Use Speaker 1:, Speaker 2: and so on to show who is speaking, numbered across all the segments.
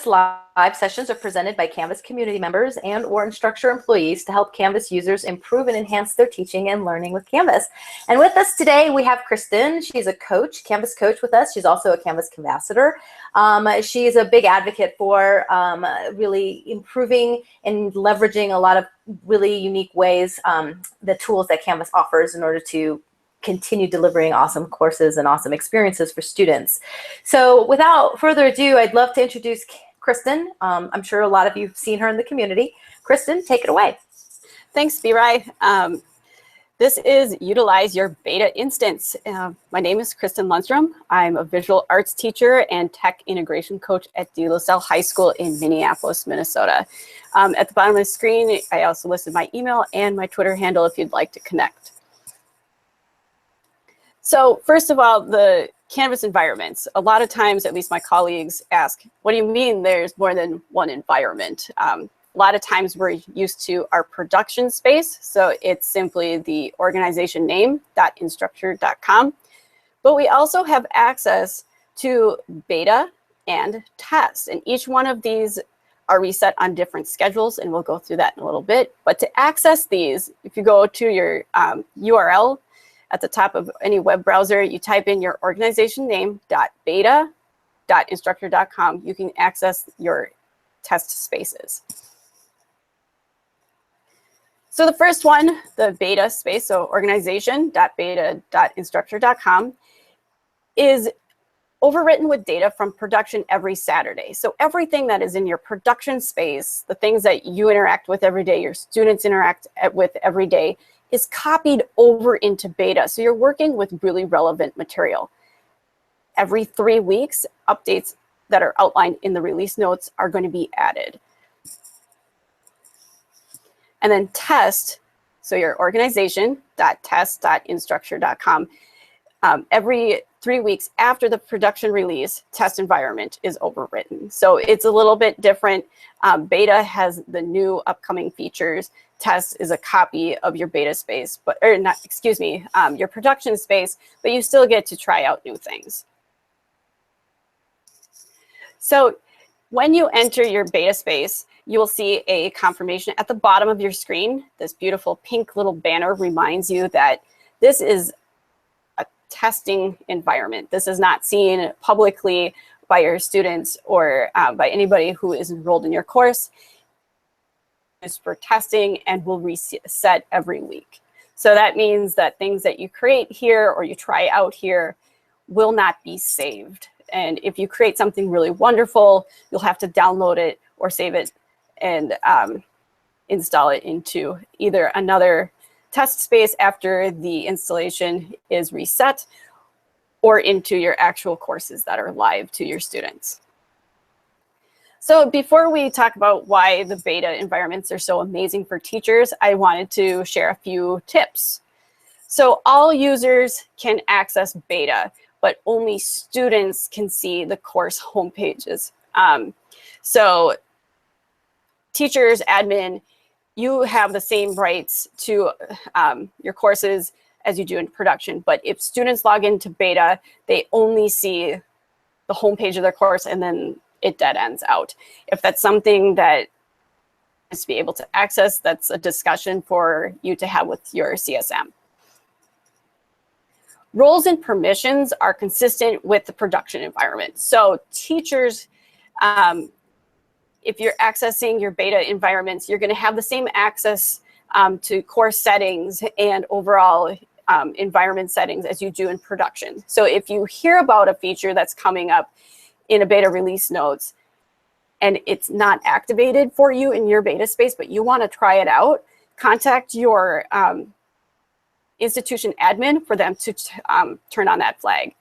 Speaker 1: live sessions are presented by Canvas community members and or instructor employees to help Canvas users improve and enhance their teaching and learning with Canvas. And with us today, we have Kristen. She's a coach, Canvas coach with us. She's also a Canvas ambassador. She's a big advocate for really improving and leveraging a lot of really unique ways, the tools that Canvas offers in order to continue delivering awesome courses and awesome experiences for students. So without further ado, I'd love to introduce Kristen. I'm sure a lot of you have seen her in the community. Kristen, take it away.
Speaker 2: Thanks, B-Rai. This is Utilize Your Beta Instance. My name is Kristen Lundstrom. I'm a visual arts teacher and tech integration coach at De La Salle High School in Minneapolis, Minnesota. At the bottom of the screen, I also listed my email and my Twitter handle if you'd like to connect. So first of all, the Canvas environments. A lot of times, at least my colleagues ask, what do you mean there's more than one environment? A lot of times we're used to our production space. So it's simply the organization name, .instructure.com. But we also have access to beta and test. And each one of these are reset on different schedules, and we'll go through that in a little bit. But to access these, if you go to your URL, at the top of any web browser, you type in your organization name, .beta.instructure.com. You can access your test spaces. So the first one, the beta space, so organization.beta.instructure.com, is overwritten with data from production every Saturday. So everything that is in your production space, the things that you interact with every day, your students interact with every day, is copied over into beta. So you're working with really relevant material. Every 3 weeks, updates that are outlined in the release notes are going to be added. And then test, so your organization.test.instructure.com. Every 3 weeks after the production release, test environment is overwritten. So it's a little bit different. Beta has the new upcoming features. Test is a copy of your beta space, your production space, but you still get to try out new things. So when you enter your beta space, you will see a confirmation at the bottom of your screen. This beautiful pink little banner reminds you that this is a testing environment. This is not seen publicly by your students or by anybody who is enrolled in your course. It's for testing and will reset every week. So that means that things that you create here or you try out here will not be saved. And if you create something really wonderful, you'll have to download it or save it and install it into either another test space after the installation is reset or into your actual courses that are live to your students. So before we talk about why the beta environments are so amazing for teachers, I wanted to share a few tips. So all users can access beta, but only students can see the course homepages. So teachers, admin, you have the same rights to your courses as you do in production. But if students log into beta, they only see the homepage of their course and then it dead ends out. If that's something that is to be able to access, that's a discussion for you to have with your CSM. Roles and permissions are consistent with the production environment. So teachers, if you're accessing your beta environments, you're going to have the same access to course settings and overall environment settings as you do in production. So if you hear about a feature that's coming up in a beta release notes and it's not activated for you in your beta space, but you want to try it out, contact your institution admin for them to turn on that flag.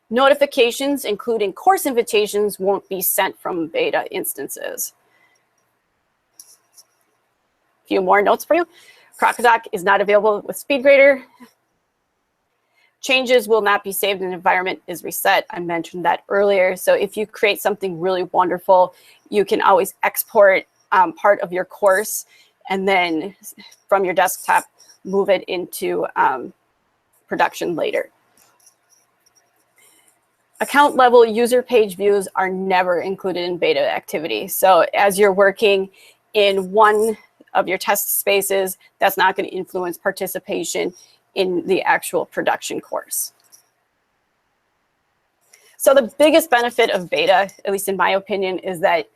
Speaker 2: Notifications, including course invitations, won't be sent from beta instances. A few more notes for you. Crocodoc is not available with SpeedGrader. Changes will not be saved and the environment is reset. I mentioned that earlier. So if you create something really wonderful, you can always export part of your course and then from your desktop, move it into production later. Account level user page views are never included in beta activity. So as you're working in one of your test spaces, that's not going to influence participation in the actual production course. So the biggest benefit of beta, at least in my opinion, is that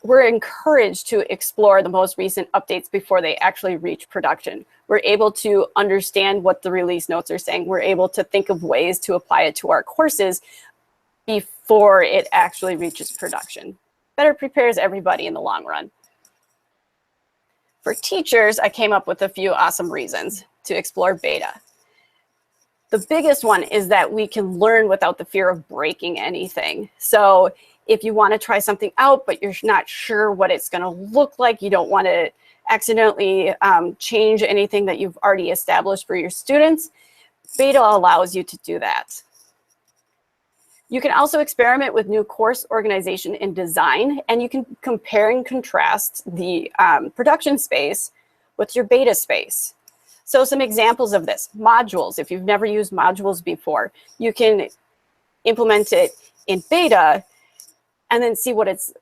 Speaker 2: we're encouraged to explore the most recent updates before they actually reach production. We're able to understand what the release notes are saying. We're able to think of ways to apply it to our courses before it actually reaches production. Better prepares everybody in the long run. For teachers, I came up with a few awesome reasons to explore beta. The biggest one is that we can learn without the fear of breaking anything. So if you want to try something out, but you're not sure what it's going to look like, you don't want to accidentally change anything that you've already established for your students, beta allows you to do that. You can also experiment with new course organization and design, and you can compare and contrast the production space with your beta space. So some examples of this: modules. If you've never used modules before, you can implement it in beta and then see what it's,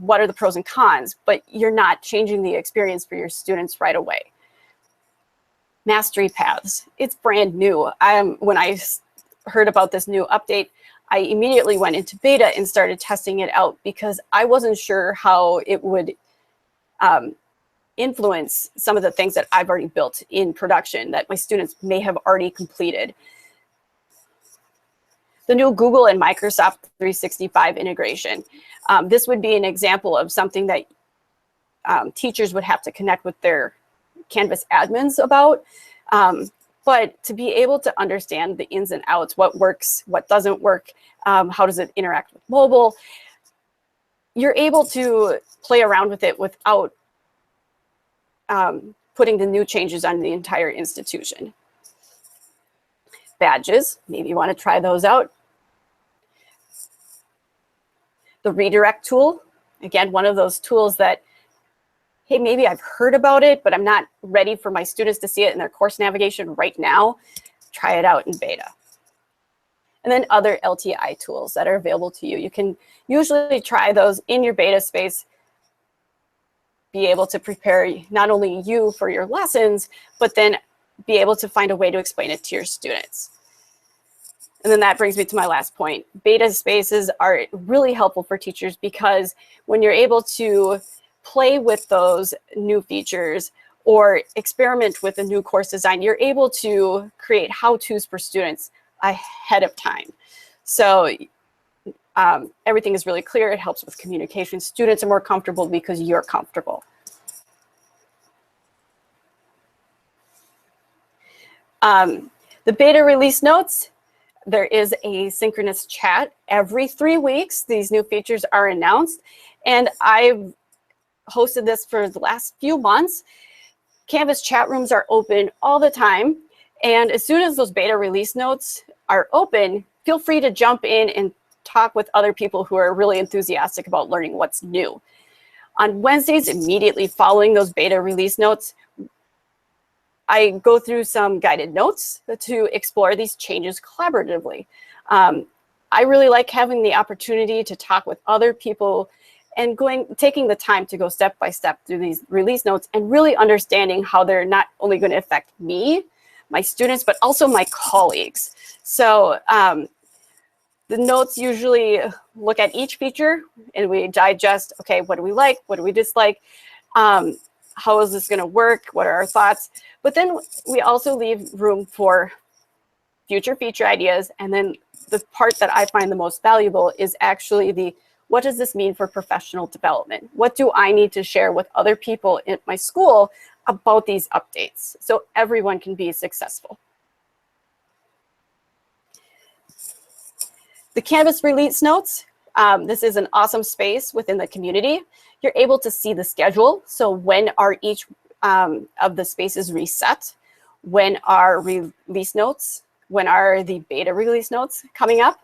Speaker 2: what are the pros and cons, but you're not changing the experience for your students right away. Mastery paths. It's brand new. When I heard about this new update, I immediately went into beta and started testing it out because I wasn't sure how it would influence some of the things that I've already built in production that my students may have already completed. The new Google and Microsoft 365 integration. This would be an example of something that teachers would have to connect with their Canvas admins about. But to be able to understand the ins and outs, what works, what doesn't work, how does it interact with mobile, you're able to play around with it without putting the new changes on the entire institution. Badges, maybe you want to try those out. The redirect tool, again, one of those tools that, hey, maybe I've heard about it, but I'm not ready for my students to see it in their course navigation right now. Try it out in beta. And then other LTI tools that are available to you. You can usually try those in your beta space, be able to prepare not only you for your lessons, but then be able to find a way to explain it to your students. And then that brings me to my last point. Beta spaces are really helpful for teachers because when you're able to play with those new features or experiment with a new course design, you're able to create how-tos for students ahead of time. So everything is really clear. It helps with communication. Students are more comfortable because you're comfortable. The beta release notes, there is a synchronous chat every 3 weeks. These new features are announced, and I've hosted this for the last few months. Canvas chat rooms are open all the time, and as soon as those beta release notes are open, feel free to jump in and talk with other people who are really enthusiastic about learning what's new. On Wednesdays, immediately following those beta release notes, I go through some guided notes to explore these changes collaboratively. I really like having the opportunity to talk with other people and taking the time to go step by step through these release notes and really understanding how they're not only going to affect me, my students, but also my colleagues. So the notes usually look at each feature and we digest, okay, what do we like? What do we dislike? How is this going to work? What are our thoughts? But then we also leave room for future feature ideas. And then the part that I find the most valuable is actually what does this mean for professional development? What do I need to share with other people in my school about these updates so everyone can be successful? The Canvas release notes, this is an awesome space within the community. You're able to see the schedule. So when are each of the spaces reset? When are release notes? When are the beta release notes coming up?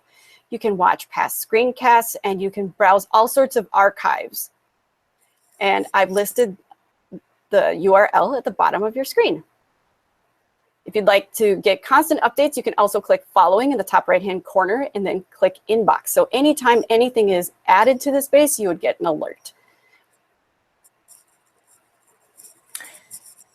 Speaker 2: You can watch past screencasts and you can browse all sorts of archives. And I've listed the URL at the bottom of your screen. If you'd like to get constant updates, you can also click following in the top right-hand corner and then click inbox. So anytime anything is added to the space, you would get an alert.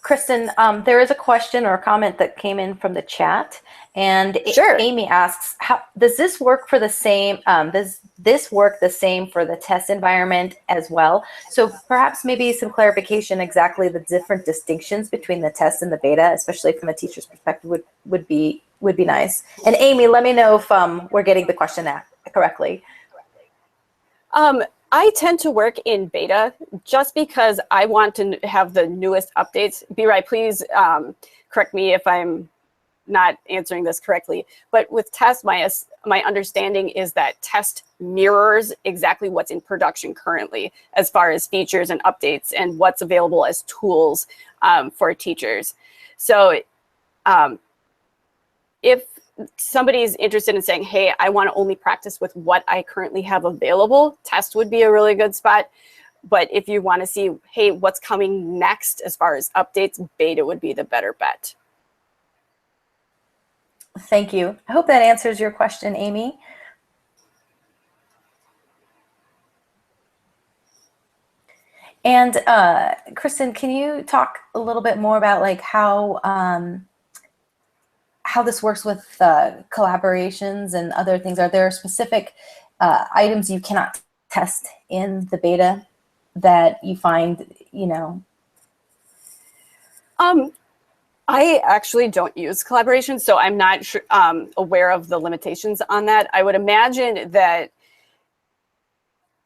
Speaker 1: Kristen, there is a question or a comment that came in from the chat, and
Speaker 2: Sure.
Speaker 1: Amy asks, "How does this work for the same? Does this work the same for the test environment as well?" So perhaps maybe some clarification exactly the different distinctions between the test and the beta, especially from a teacher's perspective, would be nice. And Amy, let me know if we're getting the question correctly.
Speaker 2: I tend to work in beta just because I want to have the newest updates. B-Rai, please correct me if I'm not answering this correctly. But with test, my understanding is that test mirrors exactly what's in production currently as far as features and updates and what's available as tools for teachers. So if somebody's interested in saying, hey, I want to only practice with what I currently have available, test would be a really good spot. But if you want to see, hey, what's coming next as far as updates, beta would be the better bet.
Speaker 1: Thank you. I hope that answers your question, Amy. And Kristen, can you talk a little bit more about like how this works with collaborations and other things? Are there specific items you cannot test in the beta that you find, you know?
Speaker 2: I actually don't use collaboration, so I'm not sure, aware of the limitations on that. I would imagine that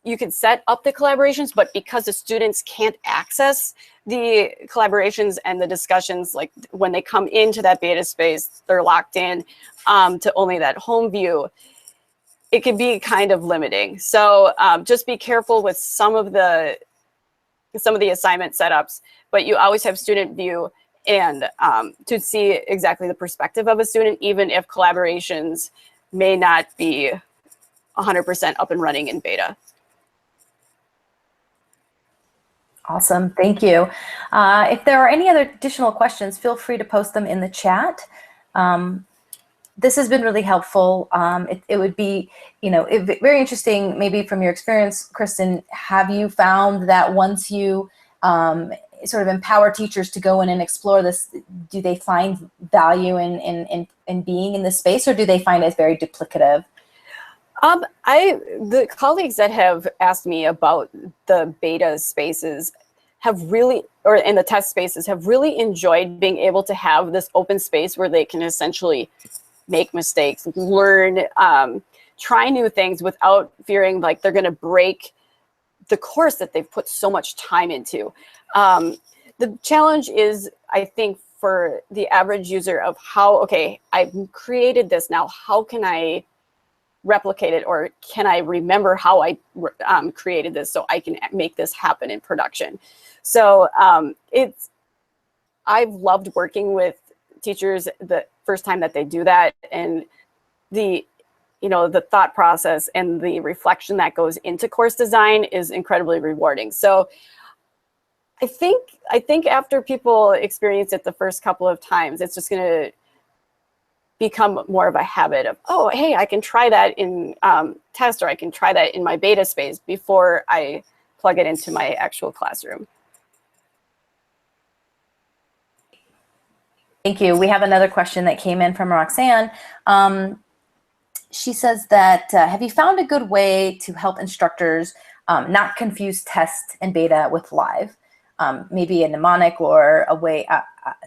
Speaker 2: you could set up the collaborations, but because the students can't access the collaborations and the discussions, like when they come into that beta space, they're locked in to only that home view, it can be kind of limiting. So just be careful with some of the assignment setups, but you always have student view and to see exactly the perspective of a student, even if collaborations may not be 100% up and running in beta.
Speaker 1: Awesome, thank you. If there are any other additional questions, feel free to post them in the chat. This has been really helpful. It would be, you know, very interesting, maybe from your experience, Kristen, have you found that once you sort of empower teachers to go in and explore this, do they find value in being in this space, or do they find it very duplicative?
Speaker 2: The colleagues that have asked me about the beta spaces have really, or in the test spaces, have really enjoyed being able to have this open space where they can essentially make mistakes, learn, try new things without fearing like they're going to break the course that they've put so much time into. The challenge is, I think, for the average user of how, okay, I've created this now, how can I replicate it, or can I remember how I created this so I can make this happen in production? So I've loved working with teachers the first time that they do that, and the thought process and the reflection that goes into course design is incredibly rewarding. So I think after people experience it the first couple of times, it's just going to become more of a habit of, oh, hey, I can try that in test, or I can try that in my beta space before I plug it into my actual classroom.
Speaker 1: Thank you. We have another question that came in from Roxanne. She says that, have you found a good way to help instructors not confuse test and beta with live? Maybe a mnemonic or a way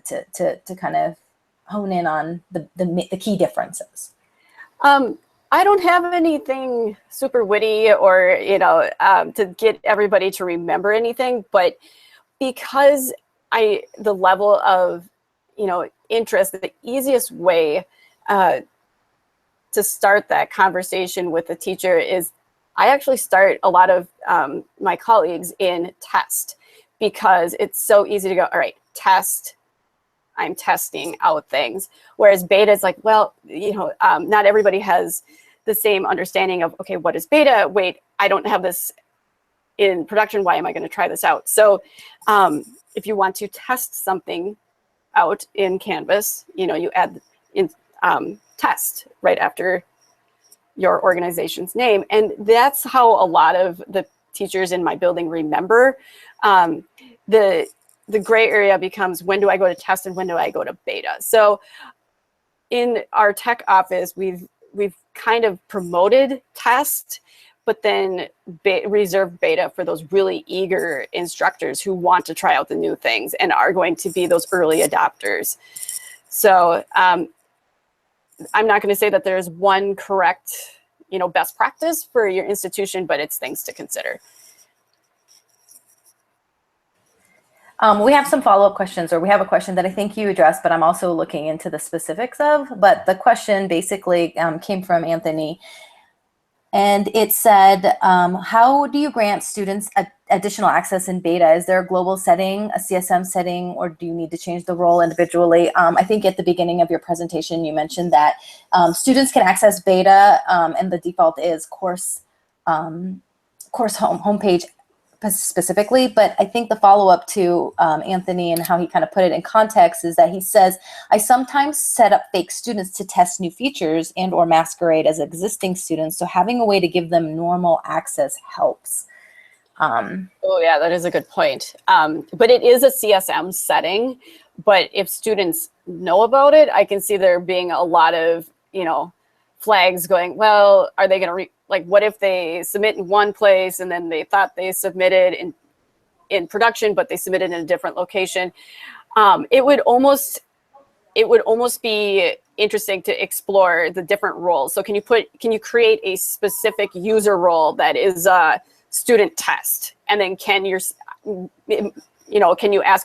Speaker 1: to kind of hone in on the key differences.
Speaker 2: I don't have anything super witty or to get everybody to remember anything, but because the level of interest, the easiest way to start that conversation with the teacher is I actually start a lot of my colleagues in test, because it's so easy to go, all right, test, I'm testing out things. Whereas beta is like, well, not everybody has the same understanding of, okay, what is beta? Wait, I don't have this in production. Why am I going to try this out? So if you want to test something, out in Canvas, you add in test right after your organization's name. And that's how a lot of the teachers in my building remember. The gray area becomes, when do I go to test and when do I go to beta? So in our tech office, we've kind of promoted test, but then reserved beta for those really eager instructors who want to try out the new things and are going to be those early adopters. So I'm not going to say that there's one correct, best practice for your institution, but it's things to consider.
Speaker 1: We have some follow-up questions, or we have a question that I think you addressed, but I'm also looking into the specifics of. But the question basically came from Anthony, and it said, how do you grant students additional access in beta? Is there a global setting, a CSM setting, or do you need to change the role individually? I think at the beginning of your presentation, you mentioned that students can access beta, and the default is course homepage specifically, but I think the follow-up to Anthony and how he kind of put it in context is that he says, I sometimes set up fake students to test new features and or masquerade as existing students, so having a way to give them normal access helps.
Speaker 2: Oh yeah, that is a good point. But it is a CSM setting, but if students know about it, I can see there being a lot of, flags going, well, are they going to what if they submit in one place and then they thought they submitted in production, but they submitted in a different location? It would almost be interesting to explore the different roles. So can you create a specific user role that is a student test? And then can you ask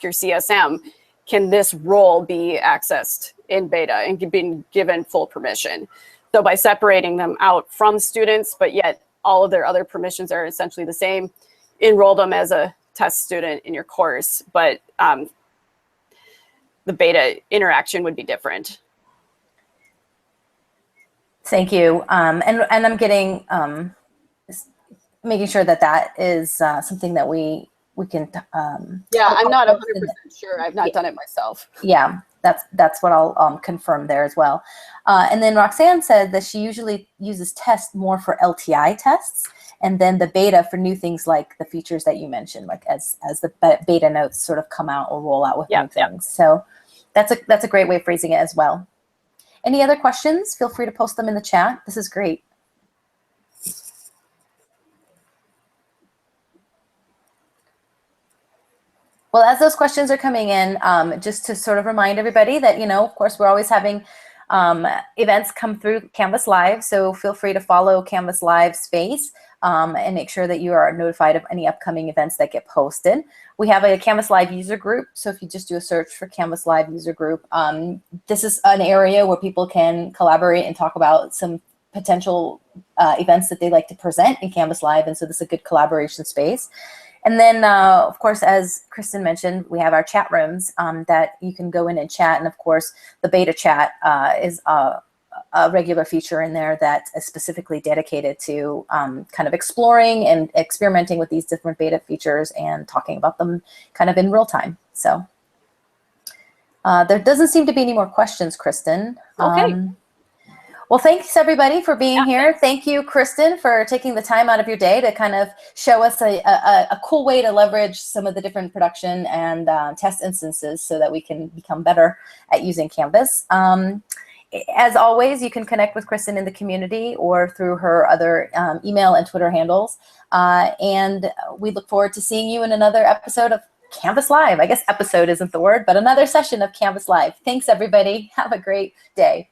Speaker 2: your CSM, can this role be accessed in beta and being given full permission? So by separating them out from students, but yet all of their other permissions are essentially the same, enroll them as a test student in your course, but the beta interaction would be different.
Speaker 1: Thank you. And I'm getting, making sure that is something that we can.
Speaker 2: Yeah, I'm not 100% sure. I've not done it myself.
Speaker 1: Yeah, that's what I'll confirm there as well. And then Roxanne said that she usually uses test more for LTI tests, and then the beta for new things like the features that you mentioned, like as the beta notes sort of come out or roll out with new things. So that's a great way of phrasing it as well. Any other questions? Feel free to post them in the chat. This is great. Well, as those questions are coming in, just to sort of remind everybody that, of course, we're always having events come through Canvas Live. So feel free to follow Canvas Live space and make sure that you are notified of any upcoming events that get posted. We have a Canvas Live user group. So if you just do a search for Canvas Live user group, this is an area where people can collaborate and talk about some potential events that they like to present in Canvas Live. And so this is a good collaboration space. And then, of course, as Kristen mentioned, we have our chat rooms that you can go in and chat. And of course, the beta chat is a regular feature in there that is specifically dedicated to kind of exploring and experimenting with these different beta features and talking about them kind of in real time. So there doesn't seem to be any more questions, Kristen.
Speaker 2: Okay.
Speaker 1: Well, thanks everybody for being here. Thank you, Kristen, for taking the time out of your day to kind of show us a cool way to leverage some of the different production and test instances so that we can become better at using Canvas. As always, you can connect with Kristen in the community or through her other email and Twitter handles. And we look forward to seeing you in another episode of Canvas Live. I guess episode isn't the word, but another session of Canvas Live. Thanks, everybody. Have a great day.